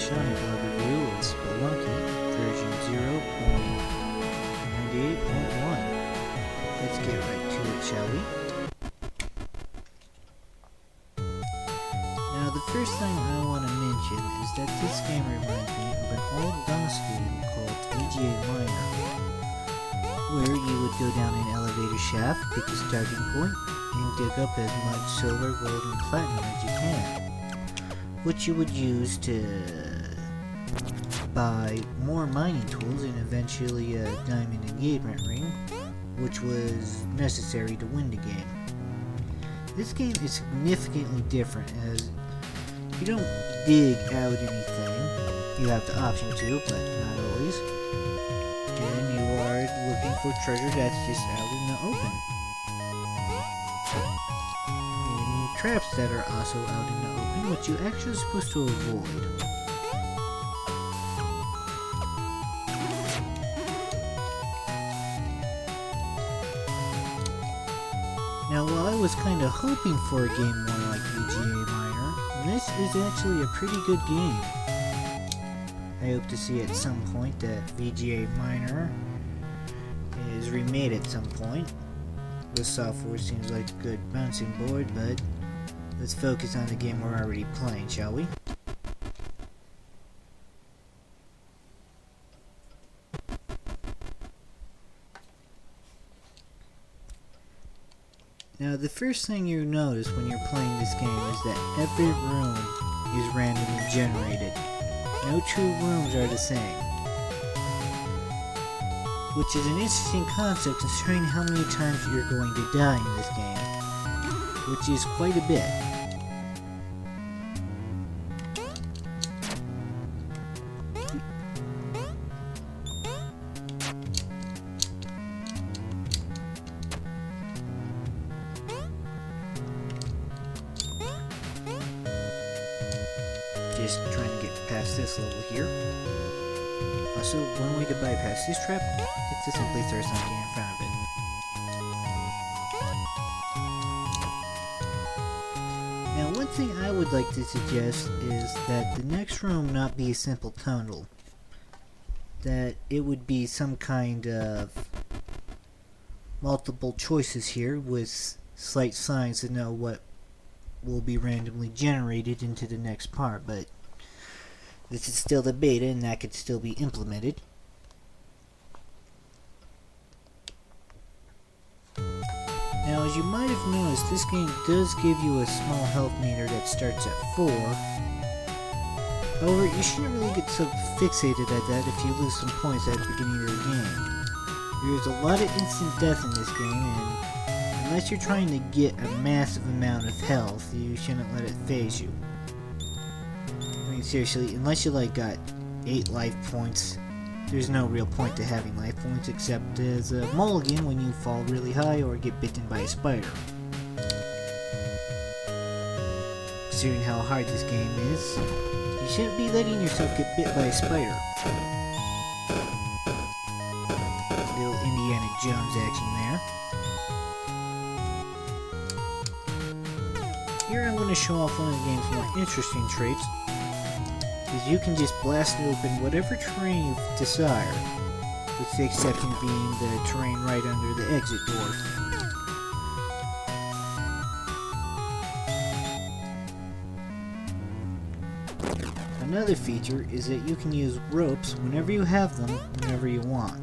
Shiny overview of Spelunky version 0.98.1. Let's get right to it, shall we? Now the first thing I want to mention is that this game reminds me of an old DOS game called VGA Minor, where you would go down an elevator shaft, pick a starting point, and dig up as much silver, gold, and platinum as you can, which you would use to buy more mining tools and eventually a diamond engagement ring, which was necessary to win the game. This game is significantly different, as you don't dig out anything. You have the option to, but not always. And you are looking for treasure that's just out in the open. And traps that are also out in the open, which you're actually supposed to avoid. Now, while I was kind of hoping for a game more like VGA Minor, this is actually a pretty good game. I hope to see at some point that VGA Minor is remade at some point. The software seems like a good bouncing board, but let's focus on the game we're already playing, shall we? Now, the first thing you notice when you're playing this game is that every room is randomly generated. No two rooms are the same. Which is an interesting concept considering how many times you're going to die in this game, which is quite a bit. Just trying to get past this level here. Also, one way to bypass this trap is to simply throw something in front of it. Now, one thing I would like to suggest is that the next room not be a simple tunnel. That it would be some kind of multiple choices here with slight signs to know what will be randomly generated into the next part, but this is still the beta and that could still be implemented. Now, as you might have noticed, this game does give you a small health meter that starts at 4. However, you shouldn't really get so fixated at that if you lose some points at the beginning of the game. There's a lot of instant death in this game, and unless you're trying to get a massive amount of health, you shouldn't let it phase you. I mean, seriously, unless you got 8 life points, there's no real point to having life points except as a mulligan when you fall really high or get bitten by a spider. Considering how hard this game is, you shouldn't be letting yourself get bit by a spider. Little Indiana Jones action there. Here I'm going to show off one of the game's more interesting traits, is you can just blast open whatever terrain you desire, with the exception being the terrain right under the exit door. Another feature is that you can use ropes whenever you have them, whenever you want.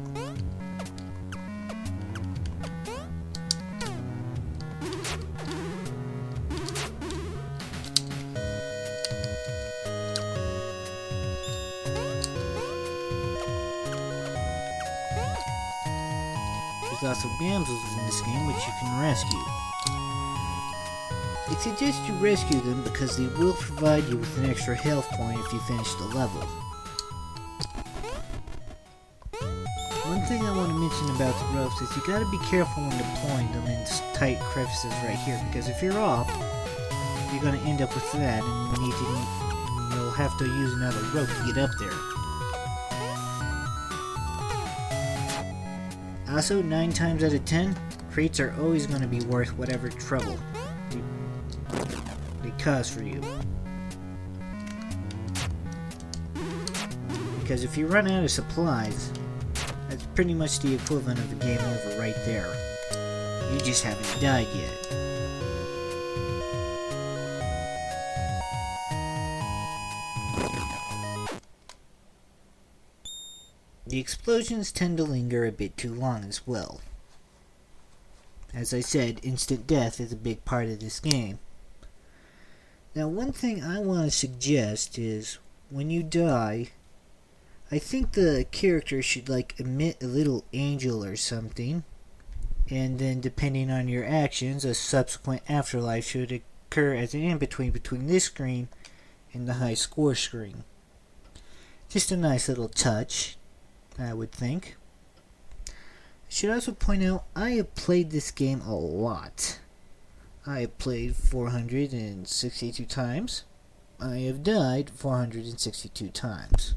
There's also damsels in this game which you can rescue. I suggest you rescue them because they will provide you with an extra health point if you finish the level. One thing I want to mention about the ropes is you gotta be careful when deploying them in tight crevices right here, because if you're off, you're gonna end up with that and you'll have to use another rope to get up there. Also, 9 times out of 10, crates are always going to be worth whatever trouble they cause for you. Because if you run out of supplies, that's pretty much the equivalent of a game over right there. You just haven't died yet. The explosions tend to linger a bit too long as well. As I said, instant death is a big part of this game. Now, one thing I want to suggest is, when you die, I think the character should emit a little angel or something, and then depending on your actions, a subsequent afterlife should occur as an in-between between this screen and the high score screen. Just a nice little touch, I would think. I should also point out, I have played this game a lot. I have played 462 times. I have died 462 times.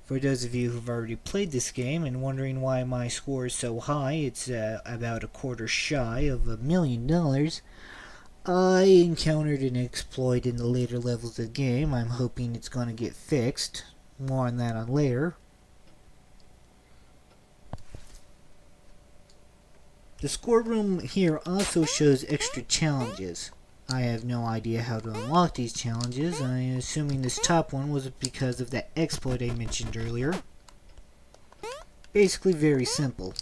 For those of you who've already played this game and wondering why my score is so high, it's about a quarter shy of $1 million. I encountered an exploit in the later levels of the game. I'm hoping it's going to get fixed. More on that later. The score room here also shows extra challenges. I have no idea how to unlock these challenges. I am assuming this top one was because of that exploit I mentioned earlier. Basically very simple,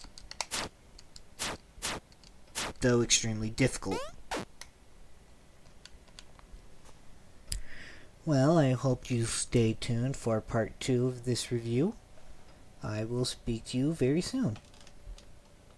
though extremely difficult. Well, I hope you stay tuned for part 2 of this review. I will speak to you very soon.